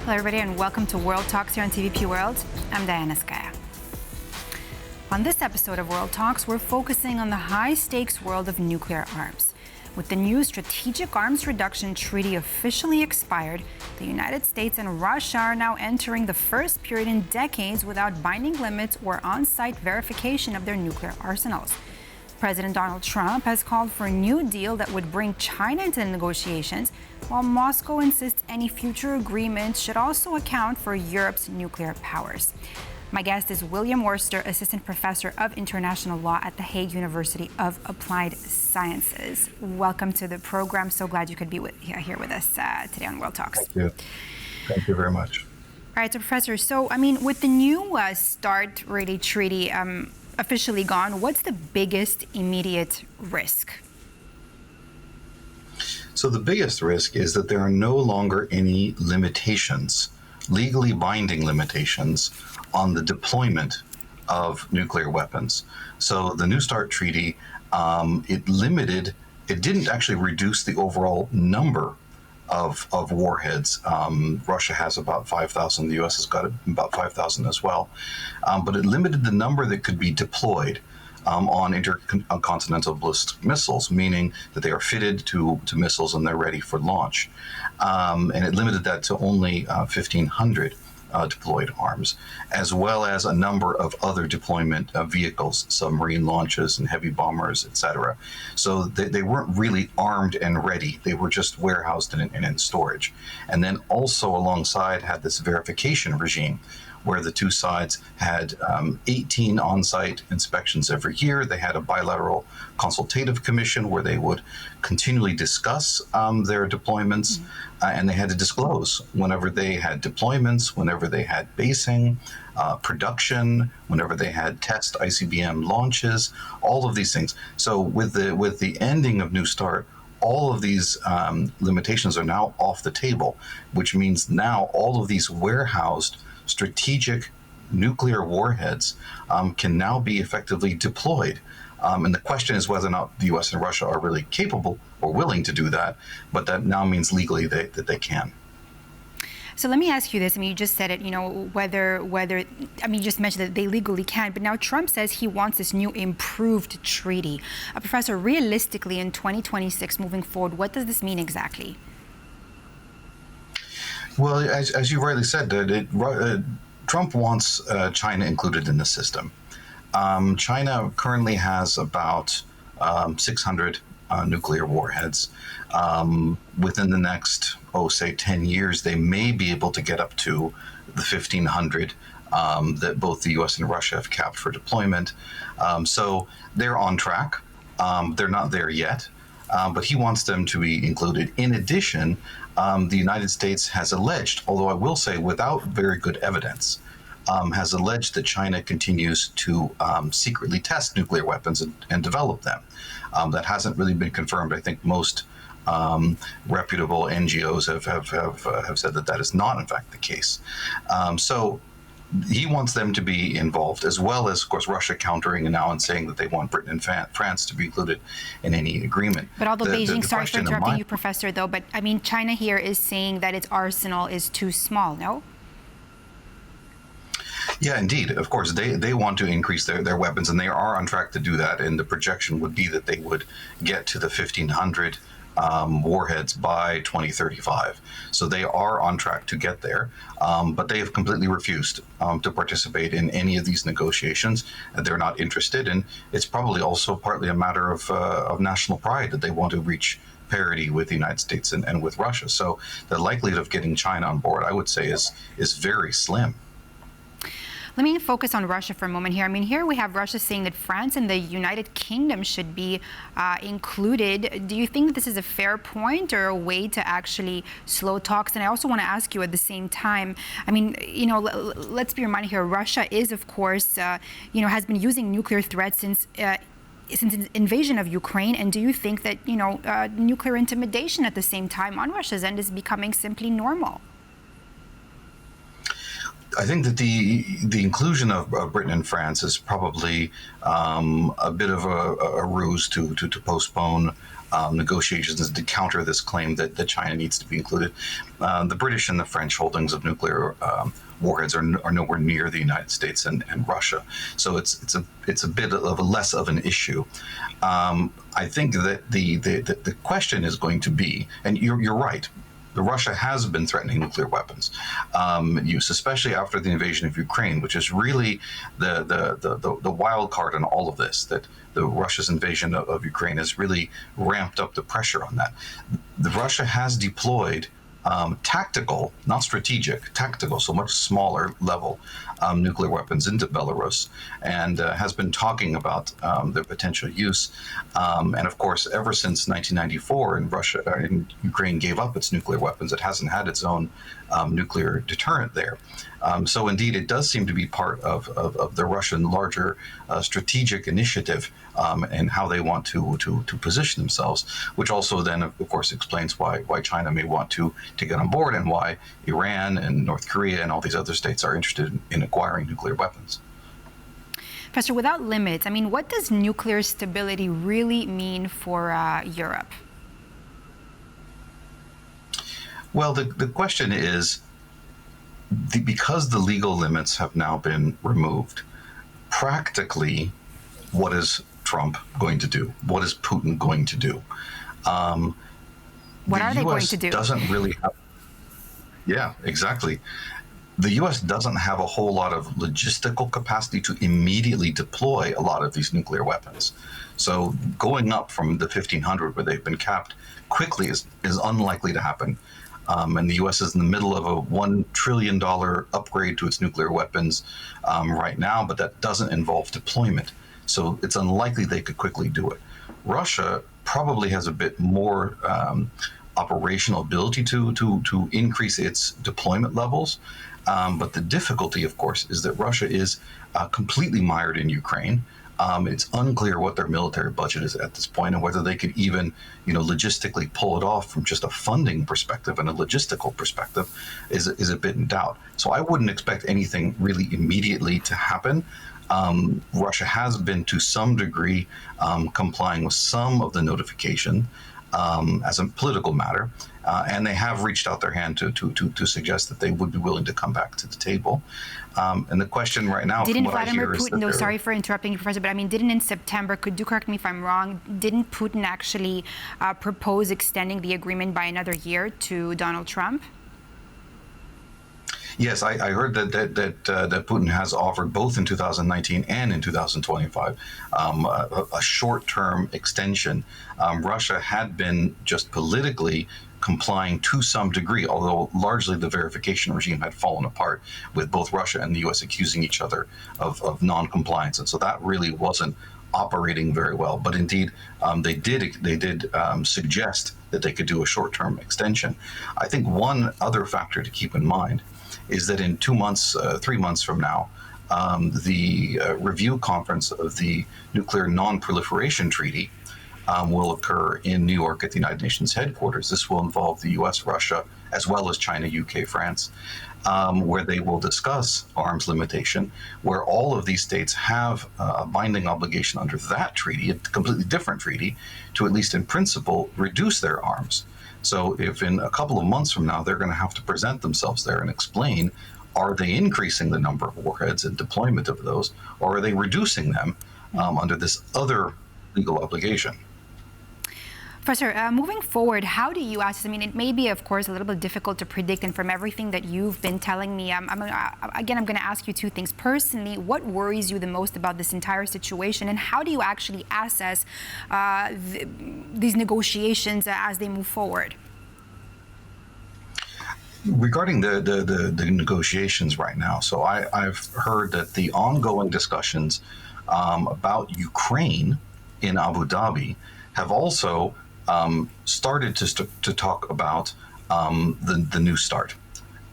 Hello, everybody, and welcome to World Talks here on TVP World. I'm Diana Skaya. On this episode of World Talks, we're focusing on the high-stakes world of nuclear arms. With the new Strategic Arms Reduction Treaty officially expired, the United States and Russia are now entering the first period in decades without binding limits or on-site verification of their nuclear arsenals. President Donald Trump has called for a new deal that would bring China into the negotiations, while Moscow insists any future agreements should also account for Europe's nuclear powers. My guest is William Worster, Assistant Professor of International Law at the Hague University of Applied Sciences. Welcome to the program. So glad you could be here with us today on World Talks. Thank you. Thank you very much. All right, so Professor, with the new START really treaty officially gone, what's the biggest immediate risk? So the biggest risk is that there are no longer any limitations, legally binding limitations, on the deployment of nuclear weapons. So the New START treaty, it didn't actually reduce the overall number of warheads. Russia has about 5,000, the US has got about 5,000 as well. But it limited the number that could be deployed on intercontinental ballistic missiles, meaning that they are fitted to missiles and they're ready for launch. And it limited that to only 1,500 deployed arms, as well as a number of other deployment vehicles, submarine launches and heavy bombers, etc. So they weren't really armed and ready. They were just warehoused and in storage. And then also alongside had this verification regime, where the two sides had 18 on-site inspections every year. They had a bilateral consultative commission where they would continually discuss their deployments, and they had to disclose whenever they had deployments, whenever they had basing, production, whenever they had test ICBM launches, all of these things. So with the ending of New START, all of these limitations are now off the table, which means now all of these warehoused strategic nuclear warheads can now be effectively deployed. And the question is whether or not the US and Russia are really capable or willing to do that, but that now means legally that they can. So let me ask you this. You just said it, you just mentioned that they legally can, but now Trump says he wants this new improved treaty. Professor, realistically in 2026 moving forward, what does this mean exactly? Well, as you rightly said, Trump wants China included in the system. China currently has about 600 nuclear warheads. Within the next, say 10 years, they may be able to get up to the 1,500 that both the US and Russia have capped for deployment. So they're on track. They're not there yet, but he wants them to be included. In addition, the United States has alleged, although I will say without very good evidence, has alleged that China continues to secretly test nuclear weapons and develop them. That hasn't really been confirmed. I think most reputable NGOs have said that is not, in fact, the case. So he wants them to be involved, as well as, of course, Russia countering and now and saying that they want Britain and France to be included in any agreement. But although Beijing, sorry for interrupting you, Professor, though, but China here is saying that its arsenal is too small, no? Yeah, indeed. Of course, they want to increase their weapons, and they are on track to do that. And the projection would be that they would get to the 1,500 warheads by 2035. So they are on track to get there, but they have completely refused to participate in any of these negotiations. They're not interested, and it's probably also partly a matter of national pride that they want to reach parity with the United States and with Russia. So the likelihood of getting China on board, I would say, is very slim. Let me focus on Russia for a moment here. Here we have Russia saying that France and the United Kingdom should be included. Do you think that this is a fair point or a way to actually slow talks? And I also want to ask you at the same time, let's be reminded here, Russia is, of course, has been using nuclear threats since the invasion of Ukraine. And do you think that, nuclear intimidation at the same time on Russia's end is becoming simply normal? I think that the inclusion of Britain and France is probably a bit of a ruse to postpone negotiations to counter this claim that China needs to be included. The British and the French holdings of nuclear warheads are nowhere near the United States and Russia, so it's a bit of a less of an issue. I think that the question is going to be, and you're right. Russia has been threatening nuclear weapons use, especially after the invasion of Ukraine, which is really the wild card in all of this. That the Russia's invasion of Ukraine has really ramped up the pressure on that. Russia has deployed tactical, not strategic, tactical, so much smaller level nuclear weapons into Belarus, and has been talking about their potential use. And of course, ever since 1994, and Ukraine gave up its nuclear weapons, it hasn't had its own nuclear deterrent there. So indeed, it does seem to be part of the Russian larger strategic initiative and how they want to position themselves, which also then, of course, explains why China may want to get on board and why Iran and North Korea and all these other states are interested in acquiring nuclear weapons. Professor, without limits, I mean, what does nuclear stability really mean for Europe? Well, the question is, because the legal limits have now been removed, practically, what is Trump going to do? What is Putin going to do? What are they going to do? Doesn't really have. Yeah, exactly. The U.S. doesn't have a whole lot of logistical capacity to immediately deploy a lot of these nuclear weapons. So going up from the 1,500, where they've been capped, quickly is unlikely to happen. And the U.S. is in the middle of a $1 trillion upgrade to its nuclear weapons right now, but that doesn't involve deployment. So it's unlikely they could quickly do it. Russia probably has a bit more operational ability to increase its deployment levels. But the difficulty, of course, is that Russia is completely mired in Ukraine. It's unclear what their military budget is at this point and whether they could even, logistically pull it off from just a funding perspective and a logistical perspective is a bit in doubt. So I wouldn't expect anything really immediately to happen. Russia has been to some degree complying with some of the notification as a political matter, and they have reached out their hand to suggest that they would be willing to come back to the table. And the question right now, didn't from what Vladimir I hear, Putin, though, sorry for interrupting you, Professor, but I mean, didn't in September, could you correct me if I'm wrong, didn't Putin actually propose extending the agreement by another year to Donald Trump? Yes, I heard that Putin has offered both in 2019 and in 2025 a short-term extension. Russia had been just politically complying to some degree, although largely the verification regime had fallen apart, with both Russia and the U.S. accusing each other of non-compliance, and so that really wasn't operating very well. But indeed, they did suggest that they could do a short-term extension. I think one other factor to keep in mind is that in 2 months, 3 months from now, the review conference of the Nuclear Non-Proliferation Treaty will occur in New York at the United Nations headquarters. This will involve the U.S., Russia, as well as China, UK, France, where they will discuss arms limitation, where all of these states have a binding obligation under that treaty, a completely different treaty, to at least in principle reduce their arms. So if in a couple of months from now, they're going to have to present themselves there and explain, are they increasing the number of warheads and deployment of those, or are they reducing them under this other legal obligation? Professor, moving forward, how do you assess? I mean, it may be, of course, a little bit difficult to predict, and from everything that you've been telling me, I'm going to ask you two things. Personally, what worries you the most about this entire situation, and how do you actually assess these negotiations as they move forward? Regarding the negotiations right now, so I've heard that the ongoing discussions about Ukraine in Abu Dhabi have also started to talk about the New START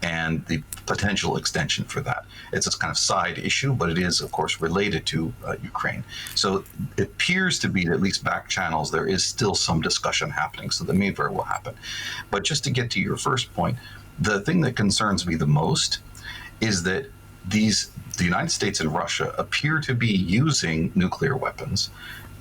and the potential extension for that. It's a kind of side issue, but it is, of course, related to Ukraine. So it appears to be that at least back channels, there is still some discussion happening, so that may very well happen. But just to get to your first point, the thing that concerns me the most is that the United States and Russia appear to be using nuclear weapons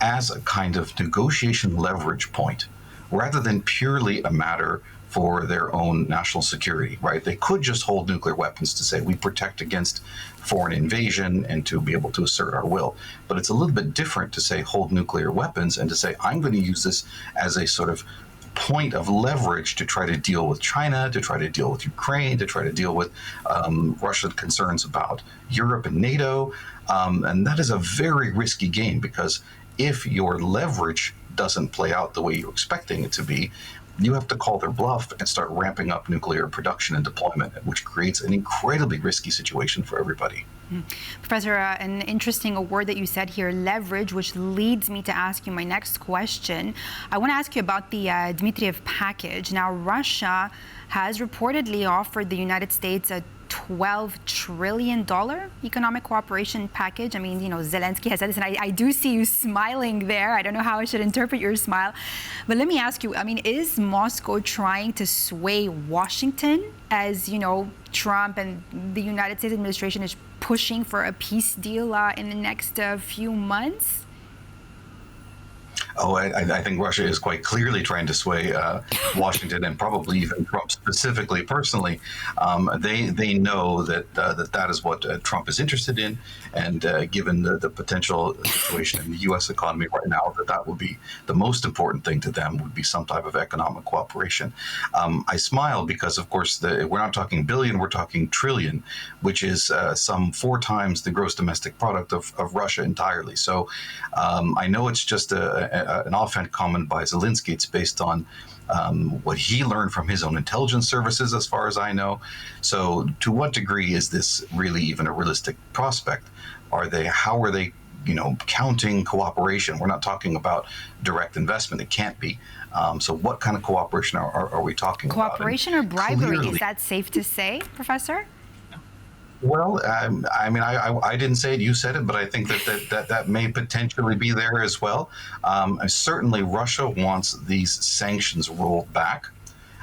as a kind of negotiation leverage point rather than purely a matter for their own national security, right? They could just hold nuclear weapons to say we protect against foreign invasion and to be able to assert our will. But it's a little bit different to say hold nuclear weapons and to say I'm going to use this as a sort of point of leverage to try to deal with China, to try to deal with Ukraine, to try to deal with Russian concerns about Europe and NATO. And that is a very risky game because if your leverage doesn't play out the way you're expecting it to be, you have to call their bluff and start ramping up nuclear production and deployment, which creates an incredibly risky situation for everybody. Professor, an interesting word that you said here, leverage, which leads me to ask you my next question. I want to ask you about the Dmitriev package. Now, Russia has reportedly offered the United States a $12 trillion economic cooperation package. I mean, Zelensky has said this, and I do see you smiling there. I don't know how I should interpret your smile. But let me ask you, is Moscow trying to sway Washington as, Trump and the United States administration is pushing for a peace deal in the next few months? Oh, I think Russia is quite clearly trying to sway Washington and probably even Trump specifically, personally. They know that is what Trump is interested in, and given the potential situation in the U.S. economy right now, that would be the most important thing to them would be some type of economic cooperation. I smile because, of course, we're not talking billion, we're talking trillion, which is some 4 times the gross domestic product of Russia entirely. So I know it's just an offhand comment by Zelensky. It's based on what he learned from his own intelligence services, as far as I know. So to what degree is this really even a realistic prospect? How are they counting cooperation? We're not talking about direct investment. It can't be. So what kind of cooperation are we talking about? Cooperation or bribery? Is that safe to say, Professor? Well, I didn't say it, you said it, but I think that may potentially be there as well. Certainly, Russia wants these sanctions rolled back.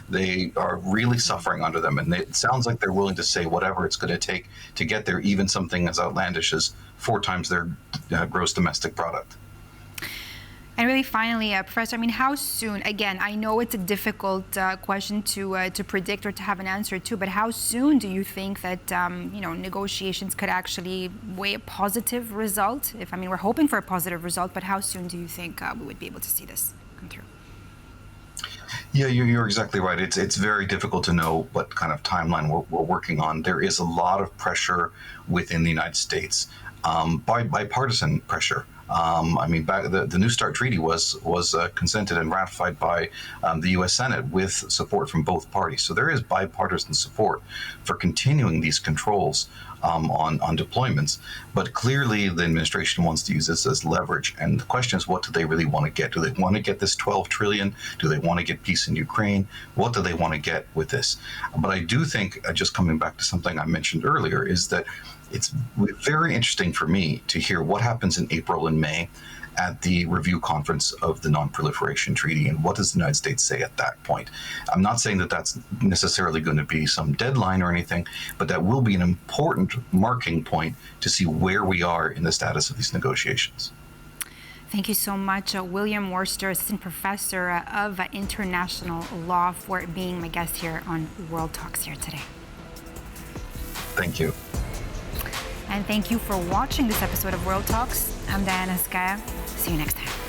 They are really suffering under them, and it sounds like they're willing to say whatever it's going to take to get there, even something as outlandish as 4 times their gross domestic product. And really, finally, Professor, how soon? Again, I know it's a difficult question to predict or to have an answer to, but how soon do you think that negotiations could actually weigh a positive result? We're hoping for a positive result, but how soon do you think we would be able to see this come through? Yeah, you're exactly right. It's very difficult to know what kind of timeline we're working on. There is a lot of pressure within the United States, bipartisan pressure. The New START treaty was consented and ratified by the U.S. Senate with support from both parties. So there is bipartisan support for continuing these controls on deployments. But clearly, the administration wants to use this as leverage. And the question is, what do they really want to get? Do they want to get this $12 trillion? Do they want to get peace in Ukraine? What do they want to get with this? But I do think, just coming back to something I mentioned earlier, is that it's very interesting for me to hear what happens in April and May at the review conference of the Non-Proliferation Treaty, and what does the United States say at that point. I'm not saying that that's necessarily going to be some deadline or anything, but that will be an important marking point to see where we are in the status of these negotiations. Thank you so much, William Worster, Assistant Professor of International Law, for being my guest here on World Talks here today. Thank you. And thank you for watching this episode of World Talks. I'm Diana Skaya. See you next time.